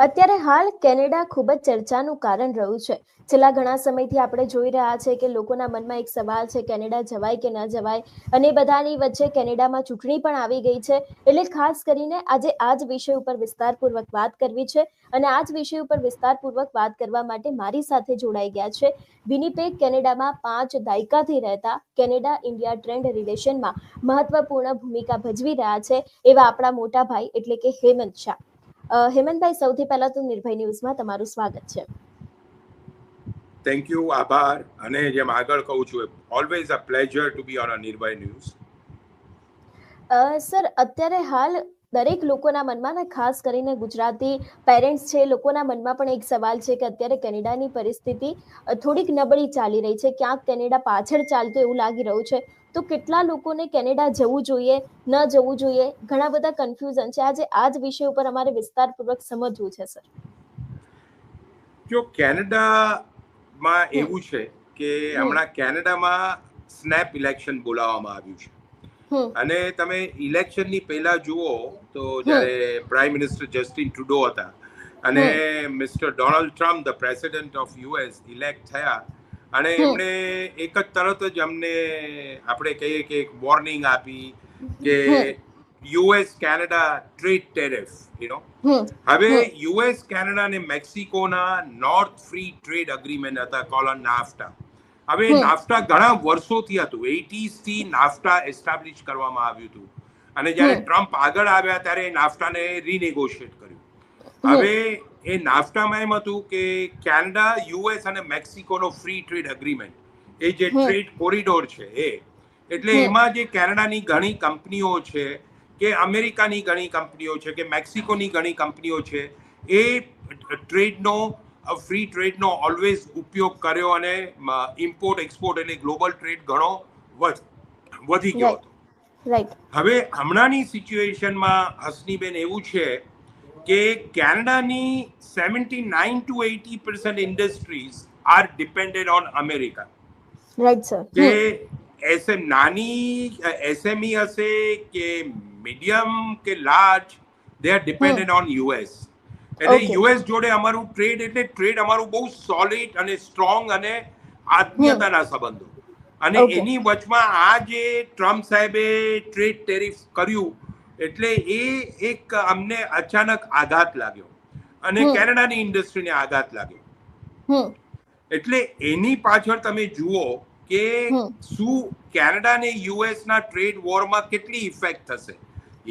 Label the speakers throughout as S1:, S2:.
S1: અત્યારે હાલ કેનેડા ખૂબ જ ચર્ચાનું કારણ રહ્યું છે. છેલ્લા ઘણા સમયથી આપણે જોઈ રહ્યા છે કે લોકોના મનમાં એક સવાલ છે, કેનેડા જવાય કે ન જવાય. અને બધાની વચ્ચે કેનેડામાં ચૂંટણી પણ આવી ગઈ છે. એટલે ખાસ કરીને આજે આ જ વિષય ઉપર વિસ્તારપૂર્વક વાત કરવી છે. અને આ જ વિષય ઉપર વિસ્તારપૂર્વક વાત કરવા માટે મારી સાથે જોડાઈ ગયા છે વિનિપેગ, કેનેડામાં 5 દાયકાથી રહેતા, કેનેડા ઇન્ડિયા ટ્રેન્ડ રિલેશનમાં મહત્વપૂર્ણ ભૂમિકા ભજવી રહ્યા છે એવા આપણા મોટા ભાઈ એટલે કે હેમંત શાહ. હેમંતભાઈ, સૌથી પહેલા તો નિર્ભય ન્યૂઝમાં તમારું સ્વાગત છે.
S2: થેન્ક યુ, આભાર. અને જેમ આગળ કહું છું, always a pleasure two B on a Nirbhay news.
S1: Sir, અત્યારે હાલ દરેક લોકોના મનમાં, ને ખાસ કરીને ગુજરાતી પેરેન્ટ્સ છે, લોકોના મનમાં પણ એક સવાલ છે કે અત્યારે કેનેડાની પરિસ્થિતિ થોડીક નબળી ચાલી રહી છે. ક્યાંક કેનેડા પાછળ ચાલતું એવું લાગી રહ્યું છે. તો કેટલા લોકોને કેનેડા જવું જોઈએ, ન જવું જોઈએ, ઘણા બધા કન્ફ્યુઝન છે. આજે આ જ વિષય ઉપર અમારે વિસ્તારપૂર્વક સમજવું છે સર.
S2: જો કેનેડામાં એવું છે કે હમણાં કેનેડામાં સ્નેપ ઇલેક્શન બોલાવવામાં આવ્યું છે. અને તમે ઇલેક્શનની પહેલા જુઓ તો જ્યારે પ્રાઇમ મિનિસ્ટર જસ્ટિન ટ્રુડો હતા અને mister Donald Trump, the president of US, elect થયા, અને એમણે એક જ તરત જ અમને આપણે કહીએ કે એક વોર્નિંગ આપી કે યુએસ કેનેડા ટ્રેડ ટેરિફ, હવે યુએસ કેનેડા અને મેક્સિકોના નોર્થ ફ્રી ટ્રેડ એગ્રીમેન્ટ હતા, કોલન નાફ્ટા. હવે નાફ્ટા ઘણા વર્ષોથી હતું, 80s થી નાફ્ટા એસ્ટાબ્લિશ કરવામાં આવ્યું હતું. અને જ્યારે ટ્રમ્પ આગળ આવ્યા ત્યારે નાફ્ટાને રીનેગોશિએટ કર્યું. હવે એ નાફ્ટામાં એમ હતું કે કેનેડા, યુએસ અને મેક્સિકોનો ફ્રી ટ્રેડ એગ્રીમેન્ટ, એ જે ટ્રેડ કોરિડોર છે એ, એટલે એમાં જે કેનેડાની ઘણી કંપનીઓ છે, કે અમેરિકાની ઘણી કંપનીઓ છે, કે મેક્સિકોની ઘણી કંપનીઓ છે, એ ટ્રેડનો, ફ્રી ટ્રેડનો ઓલવેઝ ઉપયોગ કર્યો અને ઇમ્પોર્ટ એક્સપોર્ટ એટલે ગ્લોબલ ટ્રેડ ઘણો વધી ગયો હતો. હવે હમણાંની સિચ્યુએશનમાં હસનીબેન એવું છે કે કેનેડાની 79 to 80% industries are depended on America. કે નાની એસએમઈ હશે કે મીડિયમ કે large, they are depended on US. એટલે યુએસ જોડે અમારું ટ્રેડ, એટલે ટ્રેડ અમારું બહુ સોલિડ અને સ્ટ્રોંગ અને આત્મીયતાના સંબંધો. અને એની વચમાં આ જે ટ્રમ્પ સાહેબે ટ્રેડ ટેરિફ કર્યું, એટલે એ એક અમને અચાનક આઘાત લાગ્યો અને કેનેડાની ઇન્ડસ્ટ્રીને આઘાત લાગ્યો. એટલે એની પાછળ તમે જુઓ કે શું કેનેડા ને યુએસ ના ટ્રેડ વોરમાં કેટલી ઇફેક્ટ થશે.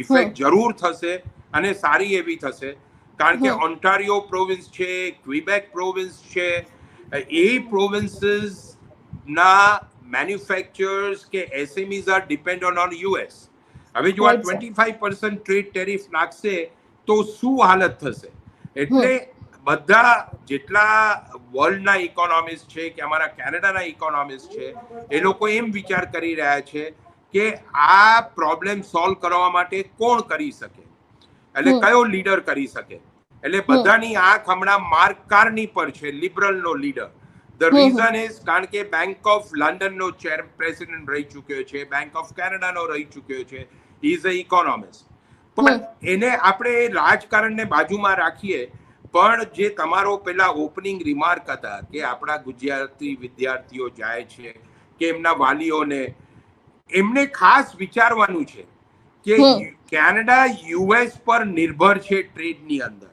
S2: ઇફેક્ટ જરૂર થશે અને સારી એવી થશે, કારણ કે ઓન્ટારિયો પ્રોવિન્સ છે, ક્વિબેક પ્રોવિન્સ છે, એ પ્રોવિન્સીસ ના મેન્યુફેક્ચર્સ કે એસએમઈઝ આર ડિપેન્ડન્ટ ઓન યુએસ. હવે જો આ 25% ટ્રેડ ટેરિફ નાખશે તો શું હાલત થશે? એટલે બધા જેટલા વર્લ્ડના ઇકોનોમિસ્ટ છે કે અમારા કેનેડાના ઇકોનોમિસ્ટ છે, એ લોકો એમ વિચાર કરી રહ્યા છે કે આ પ્રોબ્લેમ સોલ્વ કરવા માટે કોણ કરી શકે, એટલે કયો લીડર કરી શકે. એટલે બધાની આંખ હમણાં માર્ક કાર્ની પર છે, લિબરલનો લીડર. ધ રીઝન ઇઝ કારણ કે બેંક ઓફ લંડનનો ચેર પ્રેસિડેન્ટ રહી ચૂક્યો છે, બેંક ઓફ કેનેડાનો રહી ચૂક્યો છે, ઇઝ અ ઇકોનોમિસ્ટ. પણ એને આપણે રાજકારણને બાજુમાં રાખીએ, પણ જે તમારો પેલા ઓપનિંગ રિમાર્ક હતા કે આપણા ગુજરાતી વિદ્યાર્થીઓ જાય છે કે એમના વાલીઓને, એમને ખાસ વિચારવાનું છે કે કેનેડા યુએસ પર નિર્ભર છે ટ્રેડની અંદર.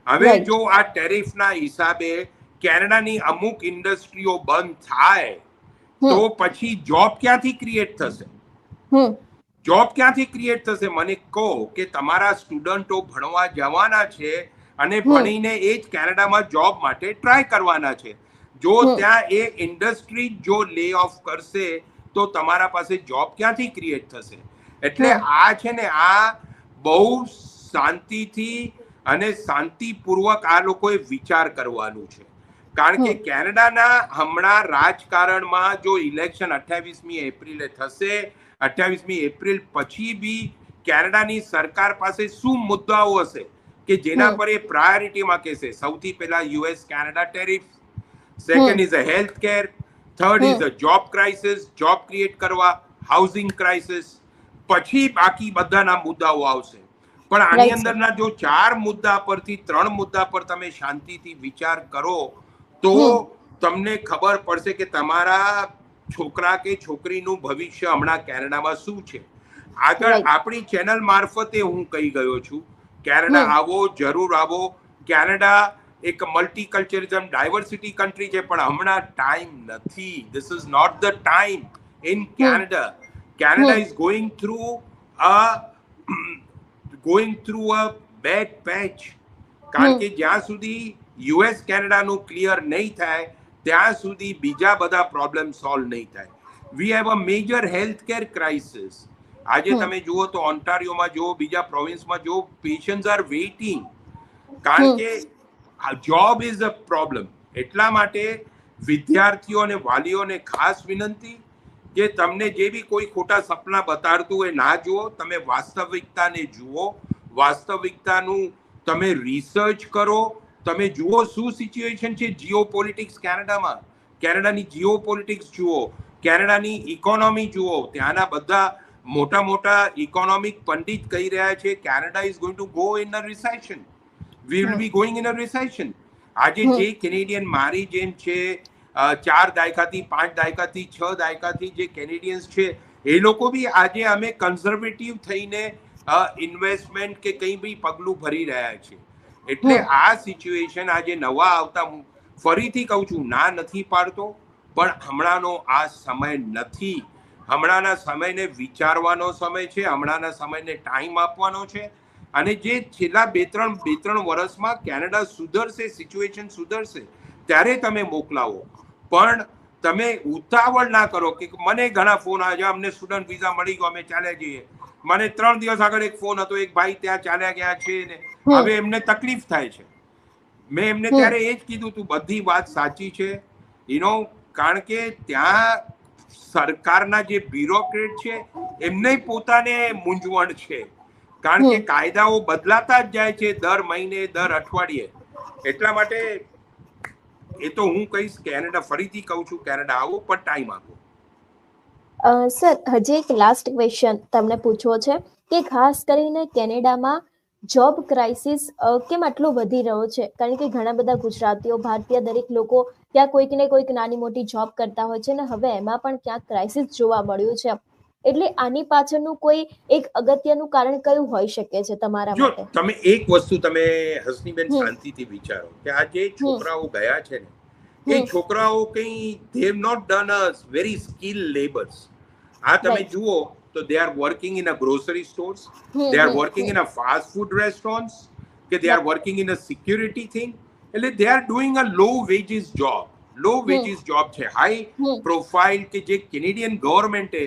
S2: હવે જો આ ટેરિફના હિસાબે કેનેડાની અમુક ઇન્ડસ્ટ્રીઓ બંધ થાય તો પછી જોબ ક્યાંથી ક્રિએટ થશે? જોબ ક્યાંથી ક્રિએટ થશે? મને કહો કે તમારા સ્ટુડન્ટો ભણવા જવાના છે અને ભણીને એ જ કેનેડામાં જોબ માટે ટ્રાય કરવાના છે. જો ત્યાં એ ઇન્ડસ્ટ્રી જો લે ઓફ કરશે તો તમારા પાસે જોબ ક્યાંથી ક્રિએટ થશે? એટલે આ છે ને, આ બહુ શાંતિથી અને શાંતિપૂર્વક આ લોકોએ વિચાર કરવાનું છે. કારણ કે કેનેડાના હમણાં રાજકારણમાં જો ઇલેક્શન 28મી એપ્રિલે થશે, 28મી એપ્રિલ પછી બી કેનેડાની સરકાર પાસે શું મુદ્દાઓ હશે કે જેના પર એ પ્રાયોરિટીમાં કહેશે? સૌથી પહેલા US Canada tariff, second is a health care, third is a job crisis, job create કરવા, હાઉસિંગ ક્રાઇસિસ, પછી બાકી બધાના મુદ્દાઓ આવશે. પણ આની
S1: Right, sir.
S2: અંદરના જો 4 મુદ્દા પરથી 3 મુદ્દા પર તમે શાંતિથી વિચાર કરો તો તમને ખબર પડશે કે તમારા છોકરા કે છોકરીનું ભવિષ્ય હમણાં કેનેડામાં શું છે. આગળ
S1: Right.
S2: આપણી ચેનલ મારફતે હું કહી ગયો છું, કેનેડા આવો, જરૂર આવો. કેનેડા એક મલ્ટીકલ્ચરિઝમ ડાયવર્સિટી કન્ટ્રી છે, પણ હમણાં ટાઈમ નથી. This is not the time in Canada. Canada is going through a bad patch. કારણ કે જ્યાં સુધી યુએસ કેનેડાનું ક્લિયર નહીં થાય ત્યાં સુધી બીજા બધા પ્રોબ્લેમ સોલ્વ નહીં થાય. We have a major health care crisis. આજે તમે જુઓ તો ઓન્ટારિયોમાં જુઓ, બીજા પ્રોવિન્સમાં જુઓ, પેશન્ટ્સ આર વેઇટિંગ. કારણ કે જોબ ઇઝ અ પ્રોબ્લેમ. એટલા માટે વિદ્યાર્થીઓ અને વાલીઓને ખાસ વિનંતી કે તમને જે બી કોઈ ખોટા સપના બતાડતું હોય ના જુઓ, તમે વાસ્તવિકતાને જુઓ, વાસ્તવિકતાનું તમે રિસર્ચ કરો, તમે જુઓ શું સિચ્યુએશન છે જીઓ પોલિટિક્સ કેનેડામાં. કેનેડાની જીઓ પોલિટિક્સ જુઓ, કેનેડાની ઇકોનોમી જુઓ. ત્યાંના બધા મોટા મોટા ઇકોનોમિક પંડિત કહી રહ્યા છે Canada is going to go in a recession. We will be going in a recession. આજે જે કેનેડિયન મારી જેમ છે, 4 દાયકાથી 5 દાયકાથી 6 દાયકાથી જે કેનેડિયન્સ છે એ લોકો બી આજે અમે કન્ઝર્વેટિવ થઈને ઇન્વેસ્ટમેન્ટ કે કંઈ બી પગલું ભરી રહ્યા છે. એટલે આ સિચ્યુએશન આજે નવા આવતા, ફરીથી કહું છું, ના નથી પાડતો, પણ હમણાંનો આ સમય નથી. હમણાંના સમયને વિચારવાનો સમય છે, હમણાંના સમયને ટાઈમ આપવાનો છે. અને જે છેલ્લા બે ત્રણ વર્ષમાં કેનેડા સુધરશે, સિચ્યુએશન સુધરશે ત્યારે તમે મોકલાવો. પણ તમે ઉતાવળ ના કરો. કે મને ઘણા ફોન આવ્યા, અમને સ્ટુડન્ટ વિઝા મળી ગયો, અમે ચાલ્યા જઈએ. મને 3 દિવસ આગળ એક ફોન હતો, એક ભાઈ ત્યાં ચાલ્યા ગયા છે ને હવે એમને તકલીફ થાય છે. મેં એમને ત્યારે એ જ કીધું તું, બધી વાત સાચી છે, કારણ કે ત્યાં સરકારના જે બ્યુરોક્રેટ છે એમને પોતાને મૂંઝવણ છે. કારણ કે કાયદાઓ બદલાતા જ જાય છે દર મહિને, દર અઠવાડિયે. એટલા માટે એ તો હું કહીશ, કેનેડા, ફરીથી કહું છું, કેનેડા આવો, પણ ટાઈમ આપો.
S1: સર, હજી એક લાસ્ટ ક્વેશ્ચન તમને પૂછવો છે કે ખાસ કરીને કેનેડામાં જોબ ક્રાઇસિસ કેમ આટલો વધી રહ્યો છે? કારણ કે ઘણા બધા ગુજરાતીઓ, ભારતીય દરેક લોકો ત્યાં કોઈક ને કોઈક નાની મોટી જોબ કરતા હોય છે, ને હવે એમાં પણ ક્યાંક ક્રાઇસિસ જોવા મળ્યું છે. એટલે આની પાછળનું કોઈ એક અગત્યનું કારણ કયું હોઈ શકે છે તમારા
S2: જો
S1: માટે?
S2: તમે એક વસ્તુ તમે હસનીબેન શાંતિથી વિચારો કે આ જે છોકરાઓ ગયા છે ને એ છોકરાઓ કંઈ they have not done a very skilled labors. આ તમે જુઓ તો they are working in a grocery stores, they are working in a fast food restaurants, કે they are working in a security thing. એટલે they are doing a low wages job છે. High profile કે જે Canadian ગવર્મેન્ટે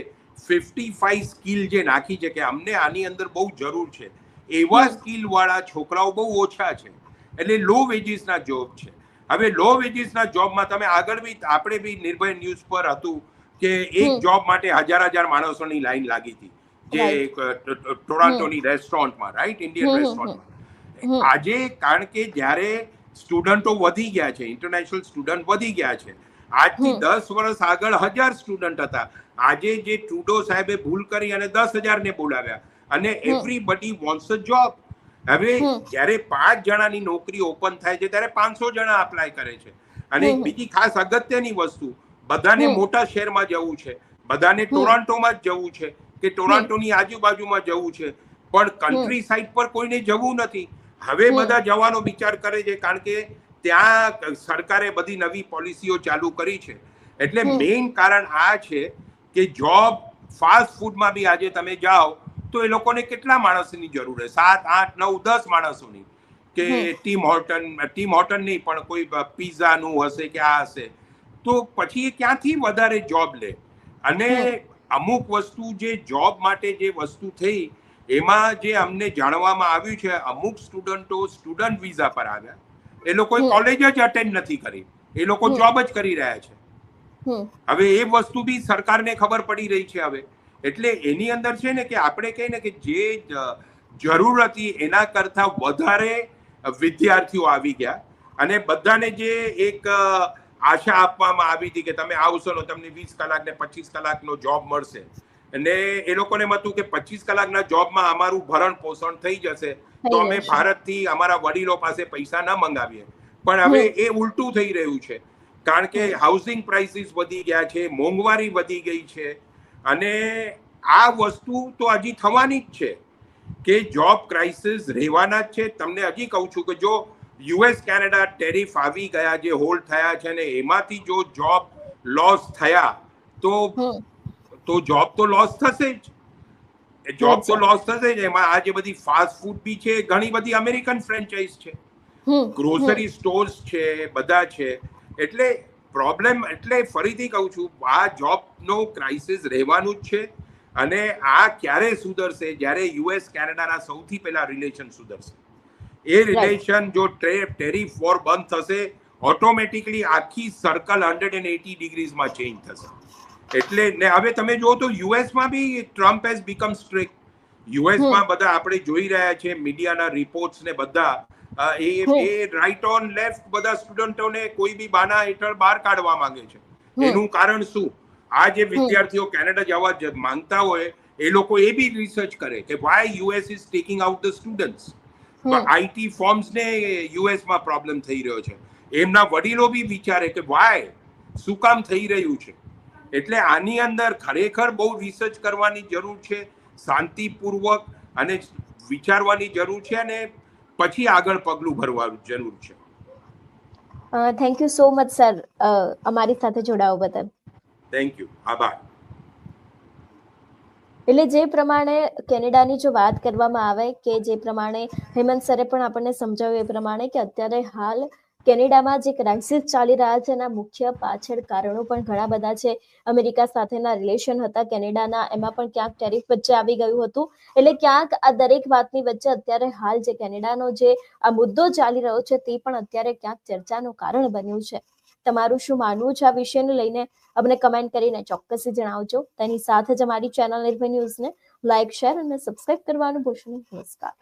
S2: 55 skill જે નાખી છે કે અમને આની અંદર બહુ જરૂર છે, એવા સ્કિલ વાળા છોકરાઓ બહુ ઓછા છે. એટલે લો વેજીસના જોબ છે. હવે લો વેજીસના જોબમાં તમે આગળ બી, આપણે બી નિર્ભય ન્યૂઝ પર હતું કે એક જોબ માટે હજાર માણસોની લાઈન લાગી હતી, જે ટોરાન્ટોની રેસ્ટોરન્ટમાં, રાઈટ, ઇન્ડિયન રેસ્ટોરન્ટમાં. આજે કારણ કે જ્યારે સ્ટુડન્ટો વધી ગયા છે, ઇન્ટરનેશનલ સ્ટુડન્ટ વધી ગયા છે, આજથી 10 વર્ષ આગળ 1000 સ્ટુડન્ટ હતા. આજે જે ટ્રુડો સાહેબે ભૂલ કરી અને 10,000 ને બોલાવ્યા, અને એવરીબડી વોન્ટ્સ અ જોબ. હવે જ્યારે 5 જણાની નોકરી ઓપન થાય છે ત્યારે 500 જણા અપ્લાય કરે છે. અને બીજી ખાસ અગત્યની વસ્તુ, બધાને મોટા શહેરમાં જવું છે, બધાને ટોરાન્ટોમાં જ જવું છે કે ટોરાન્ટોની આજુબાજુમાં જવું છે, પણ કન્ટ્રી સાઇડ પર કોઈને જવું નથી. હવે બધા જવાનો વિચાર કરે છે કારણ કે ત્યાં સરકારે બધી નવી પોલિસીઓ ચાલુ કરી છે. એટલે મેઇન કારણ આ છે કે જોબ, ફાસ્ટ ફૂડમાં બી આજે તમે જાઓ તો એ લોકોને કેટલા માણસોની જરૂર છે? 7, 8, 9, 10 માણસોની. કે ટીમ હોર્ટન નહીં, પણ કોઈ પિઝાનું હશે કે આ હશે, તો પછી એ ક્યાંથી વધારે જોબ લે? અને અમુક વસ્તુ જે જોબ માટે જે વસ્તુ થઈ, એમાં જે અમને જાણવામાં આવ્યું છે, અમુક સ્ટુડન્ટો સ્ટુડન્ટ વિઝા પર આવ્યા, એ લોકોએ કોલેજ જ અટેન્ડ નથી કરી, એ લોકો જોબ જ કરી રહ્યા છે. હવે એ વસ્તુ બી સરકારને ખબર પડી રહી છે હવે. એટલે એની અંદર છે ને કે આપણે કહીએ ને કે જે જરૂર હતી એના કરતા વધારે વિદ્યાર્થીઓ આવી ગયા, અને બધાને જે એક આશા આપવામાં આવી હતી કે તમે આવશો ને તમને 20 કલાક ને 25 કલાકનો જોબ મળશે, અને એ લોકોને એમ હતું કે 25 કલાકના જોબમાં અમારું ભરણ પોષણ થઈ જશે, તો અમે ભારતથી અમારા વડીલો પાસે પૈસા ન મંગાવીએ. પણ હવે એ ઉલટું થઈ રહ્યું છે, કારણ કે હાઉસિંગ પ્રાઇસીસ વધી ગયા છે, મોંઘવારી વધી ગઈ છે, અને આ વસ્તુ તો હજી થવાની જ છે કે જોબ ક્રાઇસિસ રહેવાના જ છે. તમને હજી કહું છું કે જો યુએસ કેનેડા ટેરિફ આવી ગયા, જે હોલ્ડ થયા છે, ને એમાંથી જો જોબ લોસ થયા તો જોબ તો લોસ થશે જ. જોબ તો લોસ થશે જ. એમાં આ જે બધી ફાસ્ટ ફૂડ બી છે, ઘણી બધી અમેરિકન ફ્રેન્ચાઇઝ છે, ગ્રોસરી સ્ટોર્સ છે, બધા છે. એટલે પ્રોબ્લેમ, એટલે ફરીથી કહું છું, આ જોબનો ક્રાઇસિસ રહેવાનું જ છે. અને આ ક્યારે સુધરશે? જ્યારે યુએસ કેનેડાના સૌથી પહેલા રિલેશન સુધરશે. એ રિલેશન જો ટેરિફ વોર બંધ થશે, ઓટોમેટિકલી આખી સર્કલ 180 ડિગ્રીઝમાં ચેન્જ થશે. એટલે ને હવે તમે જુઓ તો યુએસમાં બી ટ્રમ્પ હેઝ બીકમ સ્ટ્રિક્ટ. યુએસમાં બધા આપણે જોઈ રહ્યા છે, મીડિયાના રિપોર્ટ્સ ને બધા એ રાઈટ ઓન લેફ્ટ બધા સ્ટુડન્ટોને કોઈ બી બાના હેઠળ બહાર કાઢવા માંગે છે. એનું કારણ શું? આ જે વિદ્યાર્થીઓ કેનેડા જવા માંગતા હોય, એ લોકો એ બી રિસર્ચ કરે કે why US is taking out the students. IT ફોર્મ્સને યુએસમાં પ્રોબ્લેમ થઈ રહ્યો છે. એમના વડીલો બી વિચારે કે વાય, શું કામ થઈ રહ્યું છે. એટલે આની અંદર ખરેખર બહુ રિસર્ચ કરવાની જરૂર છે, શાંતિપૂર્વક અને વિચારવાની જરૂર છે, અને પછી આગળ પગલું ભરવાનું જરૂર છે.
S1: Thank you so much sir, અમારી સાથે જોડાવા બદલ.
S2: થેન્ક યુ, આભાર.
S1: એટલે જે પ્રમાણે કેનેડાની જો વાત કરવામાં આવે, કે જે પ્રમાણે હેમંત સરે પણ આપણને સમજાવ્યું એ પ્રમાણે કે અત્યારે હાલ કેનેડામાં જે ક્રાઇસિસ ચાલી રહ્યા છે એના મુખ્ય પાછળ કારણો પણ ઘણા બધા છે. અમેરિકા સાથેના રિલેશન હતા કેનેડાના, એમાં પણ ક્યાંક ટેરિફ વચ્ચે આવી ગયું હતું. એટલે ક્યાંક આ દરેક વાતની વચ્ચે અત્યારે હાલ જે કેનેડાનો જે આ મુદ્દો ચાલી રહ્યો છે તે પણ અત્યારે ક્યાંક ચર્ચાનું કારણ બન્યું છે. તમારું શું માનવું છે આ વિષયને લઈને? અમને કમેન્ટ કરીને ચોક્કસથી જણાવજો. તેની સાથે જ અમારી ચેનલ નિર્ભય ન્યૂઝને લાઇક, શેર અને સબસ્ક્રાઇબ કરવાનું ભૂલશો નહીં. નમસ્કાર.